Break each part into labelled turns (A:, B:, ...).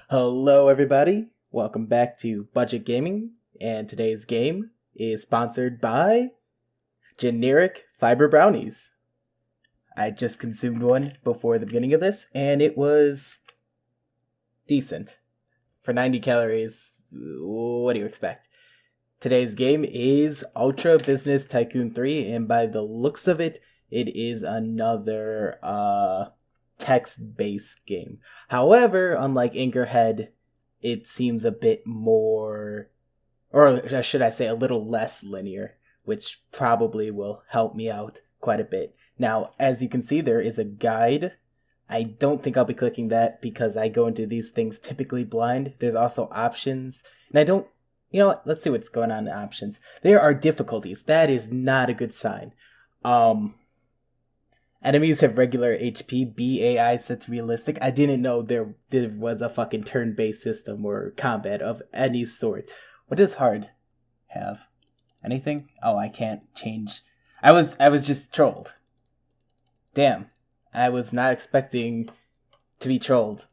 A: Hello, everybody. Welcome back to Budget Gaming, and today's game is sponsored by Generic Fiber Brownies. I just consumed one before the beginning of this, and it was decent. For 90 calories, what do you expect? Today's game is Ultra Business Tycoon 3, and by the looks of it, it is another text-based game. However, unlike Anchorhead, it seems a bit more, or should I say a little less linear, which probably will help me out quite a bit. Now, as you can see, there is a guide. I don't think I'll be clicking that because I go into these things typically blind. There's also options, and I don't, let's see what's going on in options. There are difficulties. That is not a good sign. Enemies have regular HP, BAI sets realistic. I didn't know there was a fucking turn-based system or combat of any sort. What does hard have? Anything? Oh, I can't change. I was just trolled. Damn. I was not expecting to be trolled.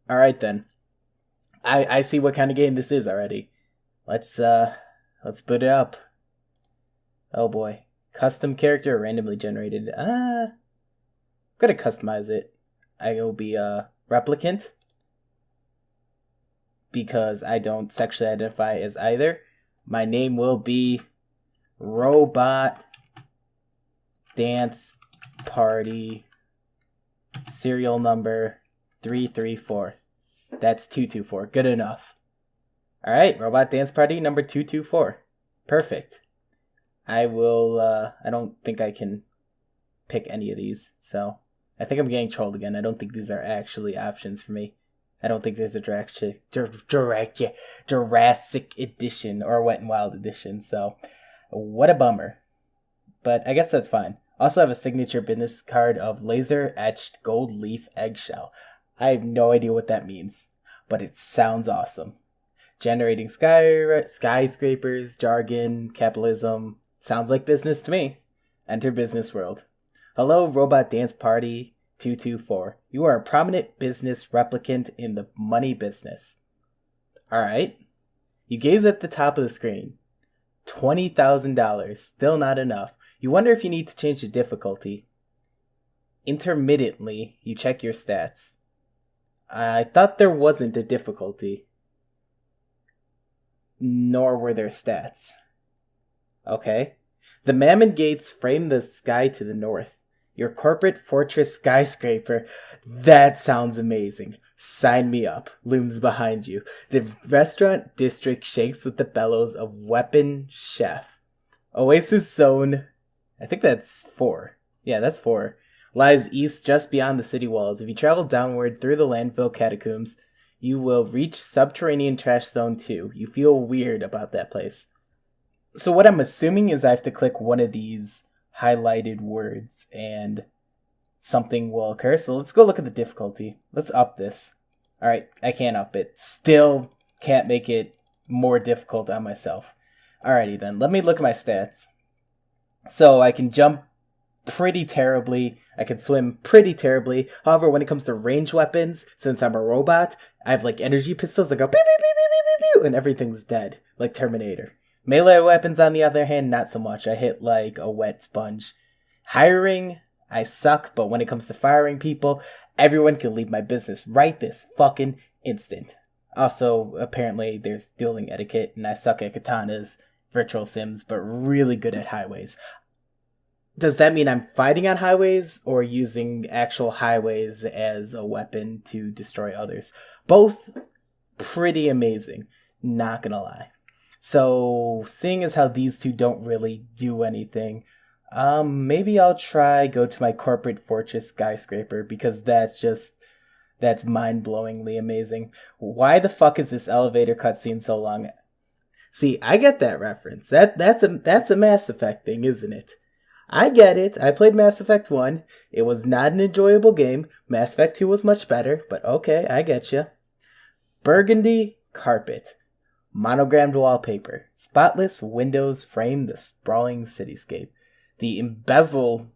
A: Alright then. I see what kind of game this is already. Let's boot it up. Oh boy. Custom character randomly generated. I'm gonna customize it. I will be a replicant because I don't sexually identify as either. My name will be Robot Dance Party. Serial number 334. That's 224. Good enough. Alright, Robot Dance Party number 224. Perfect. I don't think I can pick any of these, so I think I'm getting trolled again. I don't think these are actually options for me. I don't think there's a Jurassic Edition or Wet n Wild Edition, so what a bummer. But I guess that's fine. Also have a signature business card of laser-etched gold leaf eggshell. I have no idea what that means, but it sounds awesome. Generating skyscrapers, jargon, capitalism. Sounds like business to me. Enter business world. Hello, Robot Dance Party 224. You are a prominent business replicant in the money business. Alright. You gaze at the top of the screen. $20,000. Still not enough. You wonder if you need to change the difficulty. Intermittently, you check your stats. I thought there wasn't a difficulty. Nor were there stats. Okay. The Mammon Gates frame the sky to the north. Your corporate fortress skyscraper. That sounds amazing. Sign me up. Looms behind you. The restaurant district shakes with the bellows of Weapon Chef. Oasis Zone. I think that's 4. Yeah, that's 4. Lies east just beyond the city walls. If you travel downward through the landfill catacombs, you will reach Subterranean Trash Zone 2. You feel weird about that place. So what I'm assuming is I have to click one of these highlighted words and something will occur. So let's go look at the difficulty. Let's up this. Alright, I can't up it. Still can't make it more difficult on myself. Alrighty then, let me look at my stats. So I can jump pretty terribly. I can swim pretty terribly. However, when it comes to range weapons, since I'm a robot, I have like energy pistols that go pew, pew, pew, pew, pew, pew, pew, and everything's dead, like Terminator. Melee weapons, on the other hand, not so much. I hit like a wet sponge. Hiring, I suck, but when it comes to firing people, everyone can leave my business right this fucking instant. Also, apparently, there's dueling etiquette, and I suck at katanas, virtual sims, but really good at highways. Does that mean I'm fighting on highways or using actual highways as a weapon to destroy others? Both pretty amazing, not gonna lie. So, seeing as how these two don't really do anything, maybe I'll go to my corporate fortress skyscraper because that's mind-blowingly amazing. Why the fuck is this elevator cutscene so long? See, I get that reference. That's a Mass Effect thing, isn't it? I get it. I played Mass Effect 1. It was not an enjoyable game. Mass Effect 2 was much better, but okay, I get you. Burgundy carpet. Monogrammed wallpaper. Spotless windows frame the sprawling cityscape. The embezzle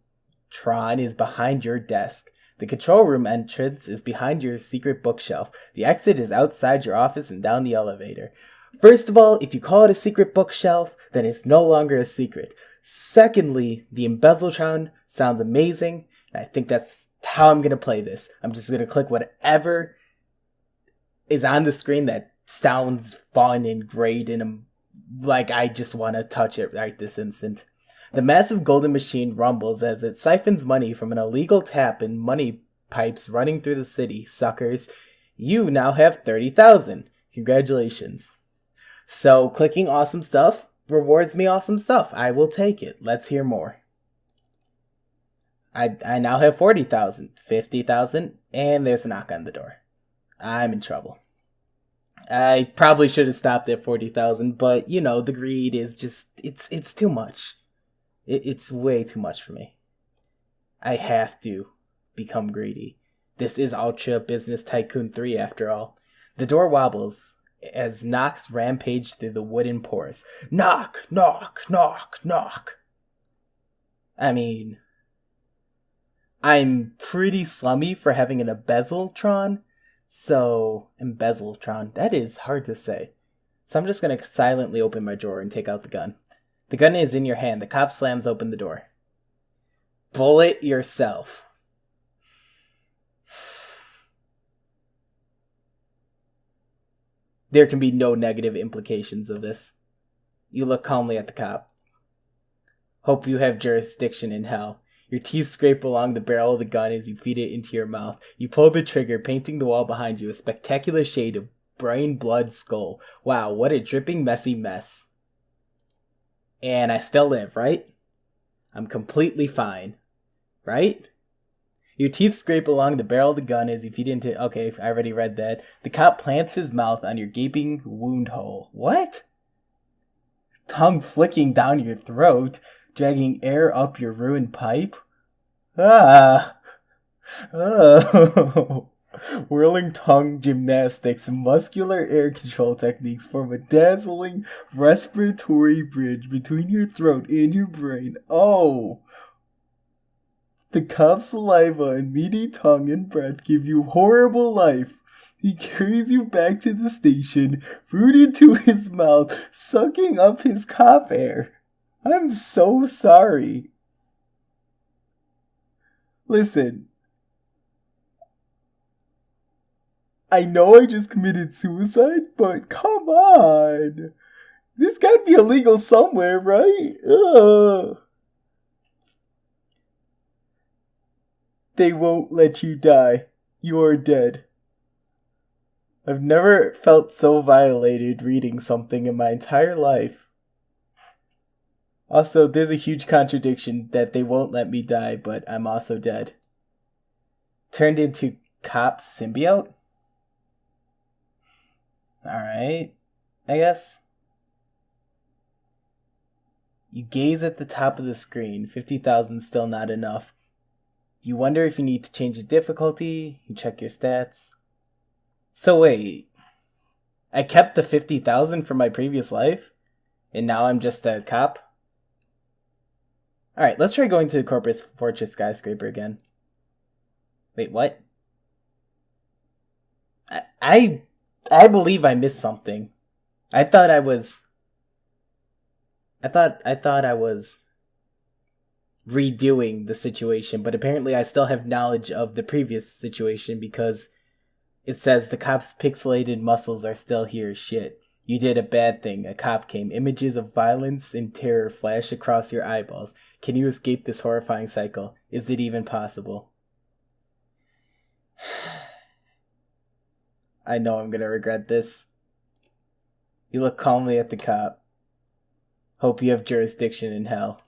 A: Tron is behind your desk. The control room entrance is behind your secret bookshelf. The exit is outside your office and down the elevator. First of all, if you call it a secret bookshelf, then it's no longer a secret. Secondly, the Embezzletron sounds amazing, and I think that's how I'm going to play this. I'm just going to click whatever is on the screen that sounds fun and great, and like I just want to touch it right this instant. The massive golden machine rumbles as it siphons money from an illegal tap and money pipes running through the city. Suckers, you now have 30,000. Congratulations. So clicking awesome stuff rewards me awesome stuff. I will take it. Let's hear more. I now have 40,000, 50,000, and there's a knock on the door. I'm in trouble. I probably should have stopped at 40,000, but you know, the greed is just, it's too much. It's way too much for me. I have to become greedy. This is Ultra Business Tycoon 3 after all. The door wobbles as knocks rampage through the wooden pores. Knock, knock, knock, knock. I mean, I'm pretty slummy for having an Embezzletron. Embezzletron, that is hard to say. So I'm just going to silently open my drawer and take out the gun. The gun is in your hand. The cop slams open the door. Bullet yourself. There can be no negative implications of this. You look calmly at the cop. Hope you have jurisdiction in hell. Your teeth scrape along the barrel of the gun as you feed it into your mouth. You pull the trigger, painting the wall behind you a spectacular shade of brain blood skull. Wow, what a dripping, messy mess. And I still live, right? I'm completely fine. Right? Your teeth scrape along the barrel of the gun as you feed into... Okay, I already read that. The cop plants his mouth on your gaping wound hole. What? Tongue flicking down your throat, dragging air up your ruined pipe? Ah! Oh! Whirling tongue gymnastics and muscular air control techniques form a dazzling respiratory bridge between your throat and your brain. Oh! The cop's saliva and meaty tongue and breath give you horrible life. He carries you back to the station, rooted to his mouth, sucking up his cop air. I'm so sorry. Listen. I know I just committed suicide, but come on. This gotta be illegal somewhere, right? Ugh. They won't let you die. You are dead. I've never felt so violated reading something in my entire life. Also, there's a huge contradiction that they won't let me die, but I'm also dead. Turned into cop symbiote? Alright, I guess. You gaze at the top of the screen. 50,000 still not enough. You wonder if you need to change the difficulty. You check your stats. So wait, I kept the 50,000 from my previous life? And now I'm just a cop? Alright, let's try going to the Corporate Fortress Skyscraper again. Wait, what? I believe I missed something. I thought I was redoing the situation, but apparently I still have knowledge of the previous situation because it says the cop's pixelated muscles are still here. Shit. You did a bad thing. A cop came. Images of violence and terror flash across your eyeballs. Can you escape this horrifying cycle? Is it even possible? I know I'm gonna regret this. You look calmly at the cop. Hope you have jurisdiction in hell.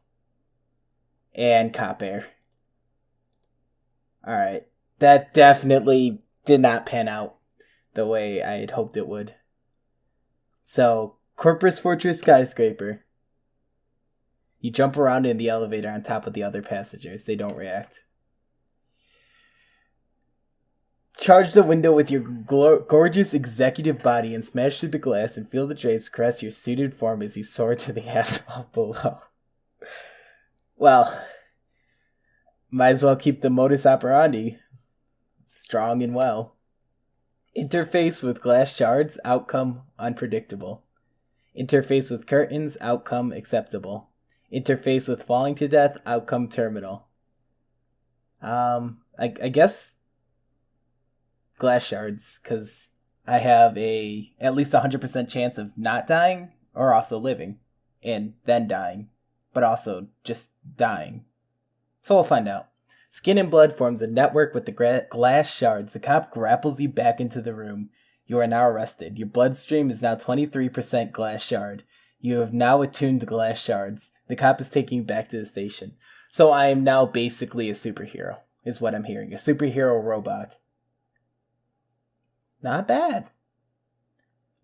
A: And cop air. Alright. That definitely did not pan out the way I had hoped it would. So, Corporate Fortress Skyscraper. You jump around in the elevator on top of the other passengers. They don't react. Charge the window with your gorgeous executive body and smash through the glass and feel the drapes caress your suited form as you soar to the asphalt below. Well, might as well keep the modus operandi. Strong and well. Interface with glass shards, outcome unpredictable. Interface with curtains, outcome acceptable. Interface with falling to death, outcome terminal. I guess glass shards, because I have at least 100% chance of not dying or also living and then dying, but also just dying. So we'll find out. Skin and blood forms a network with the glass shards. The cop grapples you back into the room. You are now arrested. Your bloodstream is now 23% glass shard. You have now attuned to glass shards. The cop is taking you back to the station. So I am now basically a superhero, is what I'm hearing. A superhero robot. Not bad.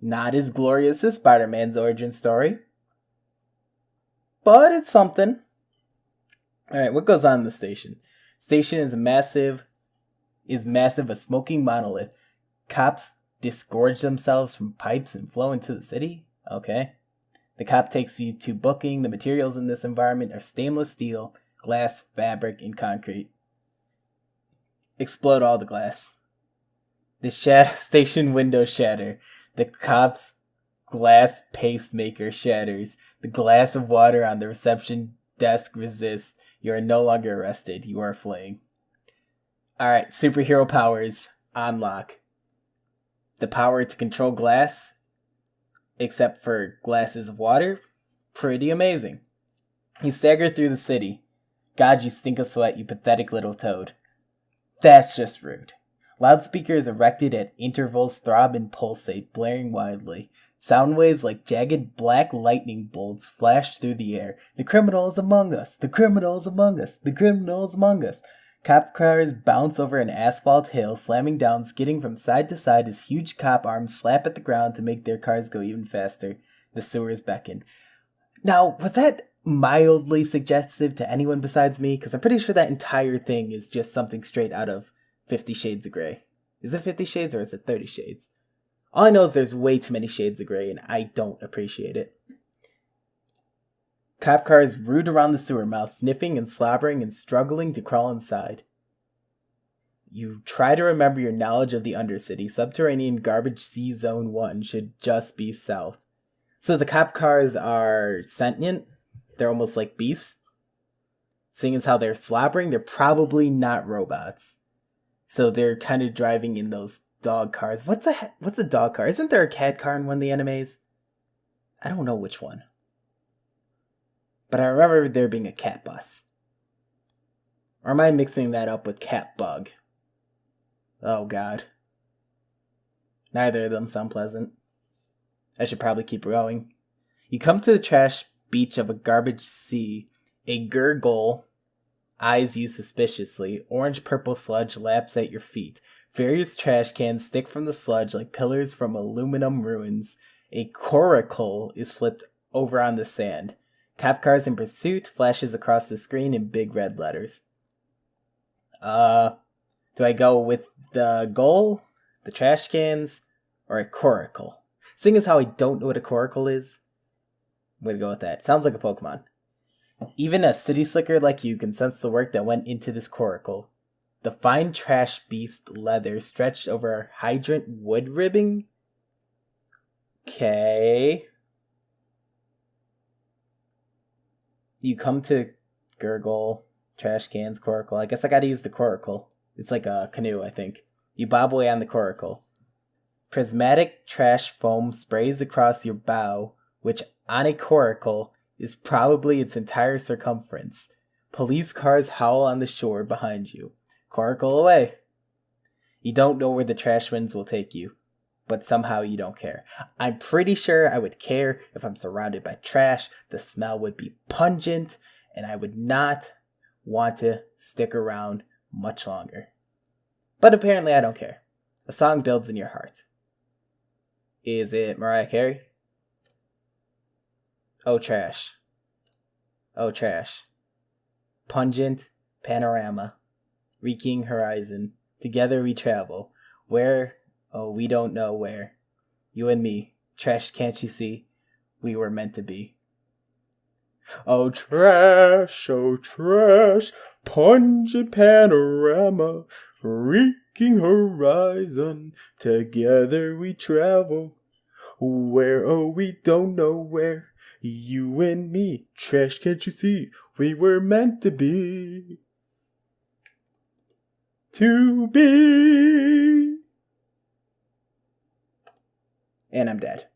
A: Not as glorious as Spider-Man's origin story. But it's something. Alright, what goes on in the station? Station is massive, a smoking monolith. Cops disgorge themselves from pipes and flow into the city? Okay. The cop takes you to booking. The materials in this environment are stainless steel, glass, fabric, and concrete. Explode all the glass. The station windows shatter. The cop's glass pacemaker shatters. The glass of water on the reception desk resists. You are no longer arrested. You are fleeing. Alright, superhero powers on lock. The power to control glass, except for glasses of water, pretty amazing. You stagger through the city. God, you stink of sweat, you pathetic little toad. That's just rude. Loudspeakers erected at intervals throb and pulsate, blaring wildly. Sound waves like jagged black lightning bolts flash through the air. The criminal is among us! The criminal is among us! The criminal is among us! Cop cars bounce over an asphalt hill, slamming down, skidding from side to side as huge cop arms slap at the ground to make their cars go even faster. The sewers beckon. Now, was that mildly suggestive to anyone besides me? Because I'm pretty sure that entire thing is just something straight out of 50 Shades of Grey. Is it 50 Shades or is it 30 Shades? All I know is there's way too many shades of gray, and I don't appreciate it. Cop cars root around the sewer mouth, sniffing and slobbering and struggling to crawl inside. You try to remember your knowledge of the Undercity. Subterranean garbage sea zone 1 should just be south. So the cop cars are sentient? They're almost like beasts? Seeing as how they're slobbering, they're probably not robots. So they're kind of driving in those dog cars. What's a dog car? Isn't there a cat car in one of the animes? I don't know which one. But I remember there being a cat bus. Or am I mixing that up with cat bug? Oh god. Neither of them sound pleasant. I should probably keep going. You come to the trash beach of a garbage sea. A gurgle eyes you suspiciously. Orange-purple sludge laps at your feet. Various trash cans stick from the sludge like pillars from aluminum ruins. A coracle is flipped over on the sand. Cop cars in pursuit flashes across the screen in big red letters. Do I go with the goal, the trash cans, or a coracle? Seeing as how I don't know what a coracle is, I'm gonna go with that. Sounds like a Pokemon. Even a city slicker like you can sense the work that went into this coracle. The fine trash beast leather stretched over hydrant wood ribbing? Okay. You come to gurgle, trash cans, coracle. I guess I gotta use the coracle. It's like a canoe, I think. You bob away on the coracle. Prismatic trash foam sprays across your bow, which on a coracle is probably its entire circumference. Police cars howl on the shore behind you. Coracle away. You don't know where the trash winds will take you, but somehow you don't care. I'm pretty sure I would care if I'm surrounded by trash. The smell would be pungent, and I would not want to stick around much longer. But apparently I don't care. A song builds in your heart. Is it Mariah Carey? Oh, trash. Oh, trash. Pungent panorama. Reeking horizon. Together we travel. Where? Oh, we don't know where. You and me. Trash, can't you see? We were meant to be. Oh trash, pungent panorama, reeking horizon, together we travel. Where, oh, we don't know where, you and me, trash, can't you see, we were meant to be. To be. And I'm dead.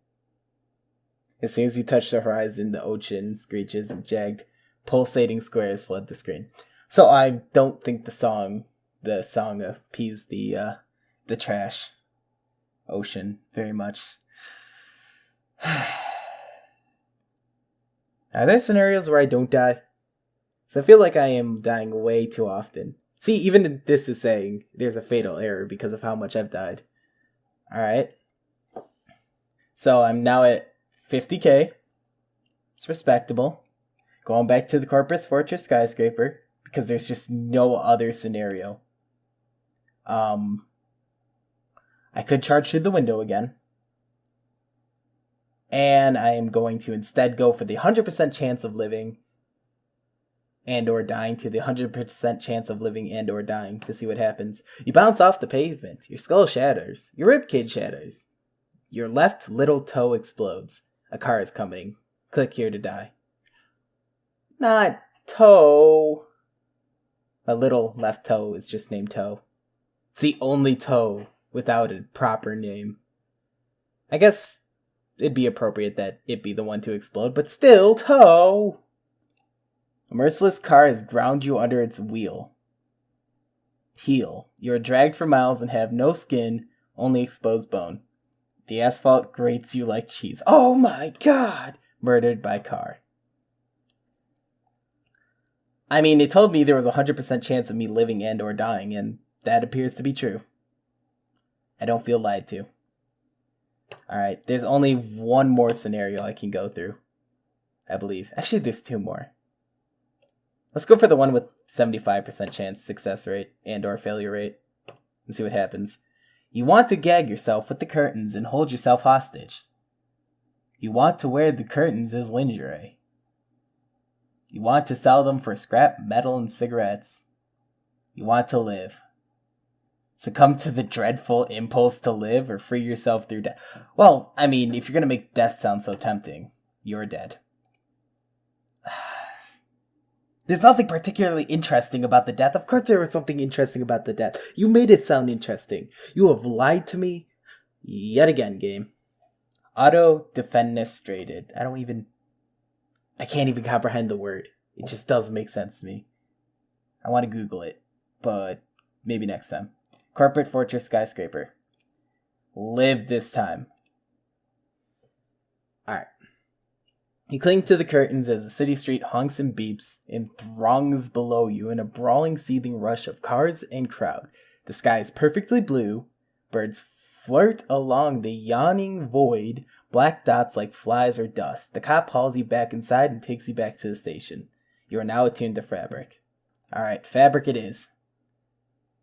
A: As soon as you touch the horizon, the ocean screeches and jagged, pulsating squares flood the screen. So I don't think the song appeased the trash ocean very much. Are there scenarios where I don't die? Because I feel like I am dying way too often. See, even this is saying there's a fatal error because of how much I've died. Alright. So I'm now at 50k. It's respectable. Going back to the Corpus Fortress skyscraper because there's just no other scenario. I could charge through the window again. And I am going to instead go for the 100% chance of living and or dying to the 100% chance of living and or dying to see what happens. You bounce off the pavement. Your skull shatters. Your ribcage shatters. Your left little toe explodes. A car is coming. Click here to die. Not toe. My little left toe is just named Toe. It's the only toe without a proper name. I guess it'd be appropriate that it be the one to explode, but still, Toe! A merciless car has ground you under its wheel. Heel. You are dragged for miles and have no skin, only exposed bone. The asphalt grates you like cheese. Oh my god! Murdered by car. I mean, it told me there was a 100% chance of me living and or dying, and that appears to be true. I don't feel lied to. Alright, there's only one more scenario I can go through. I believe. Actually, there's two more. Let's go for the one with 75% chance success rate and or failure rate. And see what happens. You want to gag yourself with the curtains and hold yourself hostage. You want to wear the curtains as lingerie. You want to sell them for scrap metal and cigarettes. You want to live. Succumb to the dreadful impulse to live or free yourself through death. Well, I mean, if you're going to make death sound so tempting, you're dead. There's nothing particularly interesting about the death. Of course there was something interesting about the death. You made it sound interesting. You have lied to me yet again, game. Auto-defenestrated. I can't even comprehend the word. It just doesn't make sense to me. I want to Google it, but maybe next time. Corporate Fortress Skyscraper. Live this time. Alright. You cling to the curtains as the city street honks and beeps and throngs below you in a brawling, seething rush of cars and crowd. The sky is perfectly blue. Birds flirt along the yawning void, black dots like flies or dust. The cop hauls you back inside and takes you back to the station. You are now attuned to fabric. Alright, fabric it is.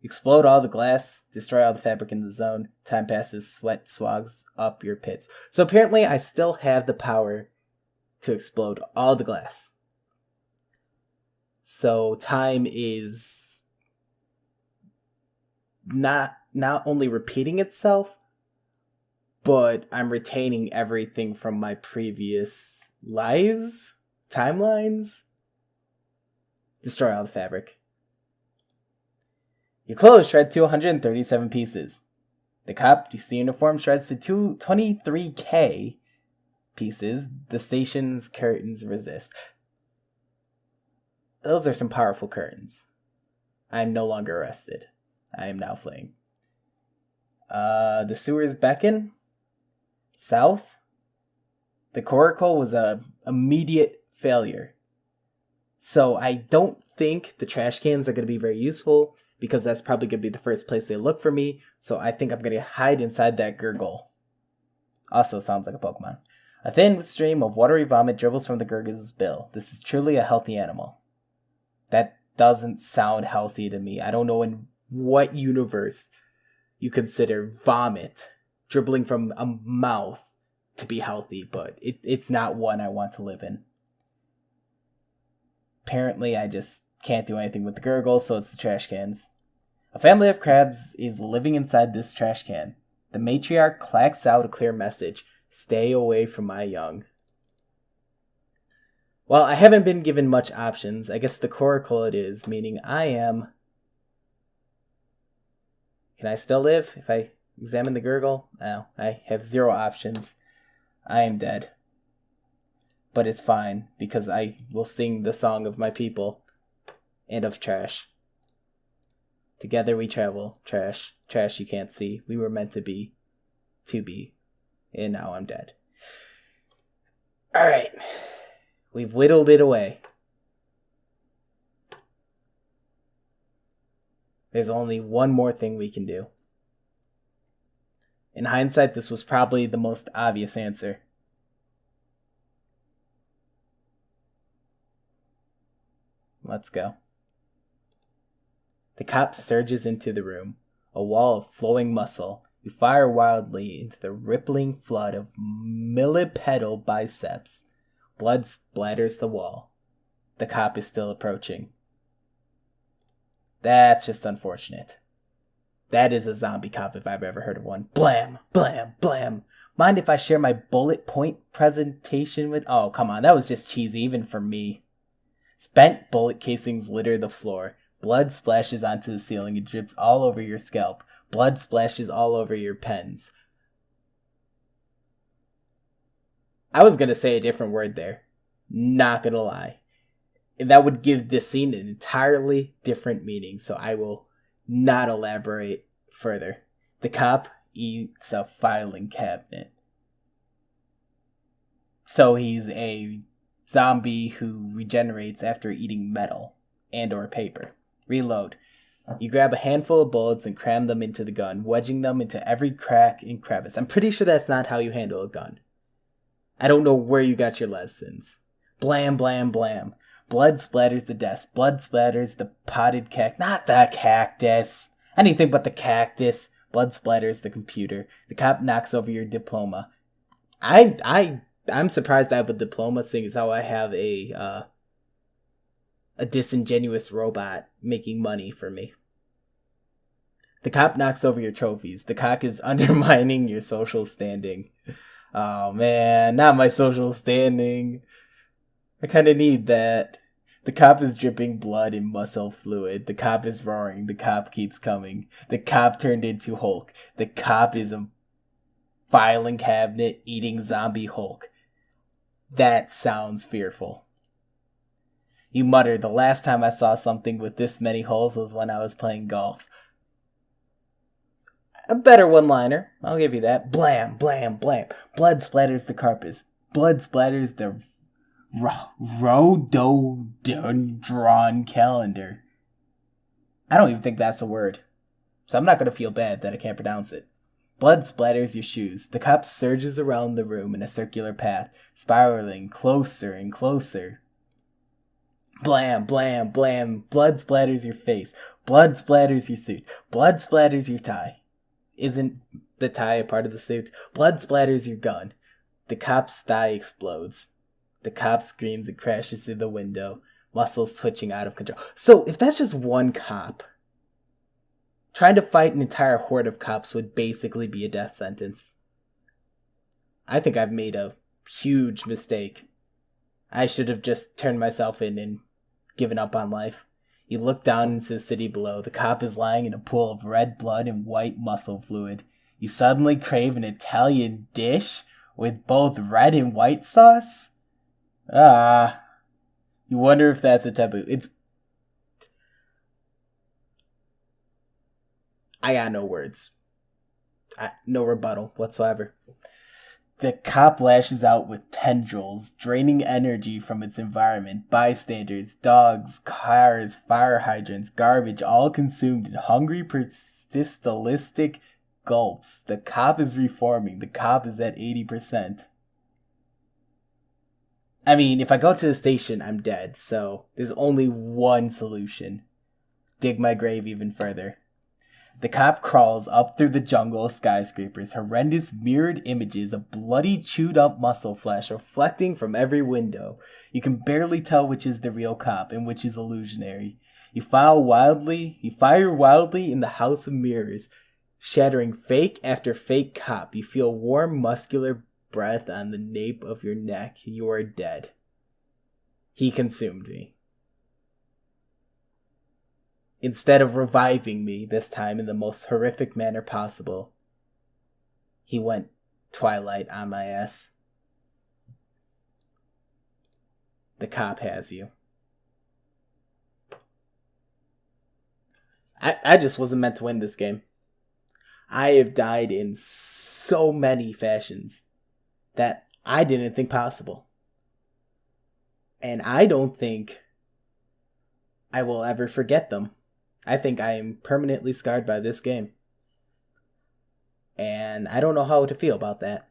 A: Explode all the glass, destroy all the fabric in the zone. Time passes, sweat swags up your pits. So apparently I still have the power to explode all the glass. So time is not only repeating itself, but I'm retaining everything from my previous lives, timelines. Destroy all the fabric. Your clothes shred to 137 pieces. The cop you see uniform shreds to 23k pieces. The station's curtains resist. Those are some powerful curtains. I am no longer arrested. I am now fleeing. The sewers beckon. South. The coracle was a immediate failure. So I don't think the trash cans are going to be very useful, because that's probably going to be the first place they look for me. So I think I'm going to hide inside that gurgle. Also sounds like a Pokemon. A thin stream of watery vomit dribbles from the gurgle's bill. This is truly a healthy animal. That doesn't sound healthy to me. I don't know in what universe you consider vomit dribbling from a mouth to be healthy, but it's not one I want to live in. apparently I just can't do anything with the gurgles, so it's the trash cans. A family of crabs is living inside this trash can. The matriarch clacks out a clear message. Stay away from my young. Well, I haven't been given much options. I guess the coracle it is, meaning I am... Can I still live if I examine the gurgle? No, I have 0 options. I am dead. But it's fine, because I will sing the song of my people and of trash. Together we travel. Trash. Trash you can't see. We were meant to be. And now I'm dead. Alright. We've whittled it away. There's only one more thing we can do. In hindsight, this was probably the most obvious answer. Let's go. The cop surges into the room, a wall of flowing muscle. You fire wildly into the rippling flood of millipedal biceps. Blood splatters the wall. The cop is still approaching. That's just unfortunate. That is a zombie cop if I've ever heard of one. Blam, blam, blam. Mind if I share my bullet point presentation with... Oh, come on, that was just cheesy even for me. Spent bullet casings litter the floor. Blood splashes onto the ceiling and drips all over your scalp. Blood splashes all over your pens. I was going to say a different word there. Not going to lie. That would give this scene an entirely different meaning, so I will not elaborate further. The cop eats a filing cabinet. So he's a zombie who regenerates after eating metal and or paper. Reload. You grab a handful of bullets and cram them into the gun, wedging them into every crack and crevice. I'm pretty sure that's not how you handle a gun. I don't know where you got your lessons. Blam, blam, blam. Blood splatters the desk. Blood splatters the potted cactus. Not the cactus. Anything but the cactus. Blood splatters the computer. The cop knocks over your diploma. I'm surprised I have a diploma, seeing as how I have a disingenuous robot making money for me. The cop knocks over your trophies. The cop is undermining your social standing. Oh man, not my social standing. I kinda need that. The cop is dripping blood and muscle fluid. The cop is roaring. The cop keeps coming. The cop turned into Hulk. The cop is a filing cabinet eating zombie Hulk. That sounds fearful. You mutter, the last time I saw something with this many holes was when I was playing golf. A better one-liner, I'll give you that. Blam, blam, blam. Blood splatters the carpet. Blood splatters the rhododendron calendar. I don't even think that's a word, so I'm not going to feel bad that I can't pronounce it. Blood splatters your shoes. The cop surges around the room in a circular path, spiraling closer and closer. Blam, blam, blam. Blood splatters your face. Blood splatters your suit. Blood splatters your tie. Isn't the tie a part of the suit? Blood splatters your gun. The cop's thigh explodes. The cop screams and crashes through the window, muscles twitching out of control. So, if that's just one cop, trying to fight an entire horde of cops would basically be a death sentence. I think I've made a huge mistake. I should have just turned myself in and given up on life. You look down into the city below. The cop is lying in a pool of red blood and white muscle fluid. You suddenly crave an Italian dish with both red and white sauce? Ah. You wonder if that's a taboo. I got no words. No rebuttal whatsoever. The cop lashes out with tendrils, draining energy from its environment. Bystanders, dogs, cars, fire hydrants, garbage, all consumed in hungry, persistent gulps. The cop is reforming. The cop is at 80%. I mean, if I go to the station, I'm dead, so there's only one solution. Dig my grave even further. The cop crawls up through the jungle of skyscrapers, horrendous mirrored images of bloody, chewed-up muscle flesh reflecting from every window. You can barely tell which is the real cop and which is illusionary. You fire wildly in the house of mirrors, shattering fake after fake cop. You feel warm, muscular breath on the nape of your neck. You are dead. He consumed me. Instead of reviving me, this time in the most horrific manner possible, he went Twilight on my ass. The cop has you. I just wasn't meant to win this game. I have died in so many fashions that I didn't think possible. And I don't think I will ever forget them. I think I am permanently scarred by this game. And I don't know how to feel about that.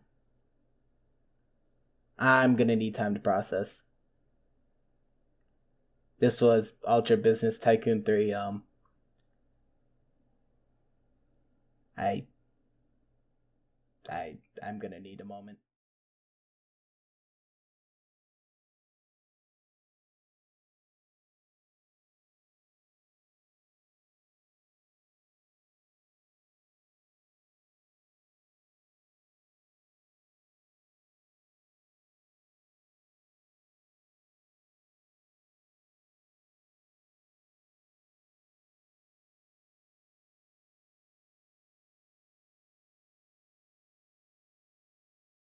A: I'm gonna need time to process. This was Ultra Business Tycoon 3. I'm gonna need a moment.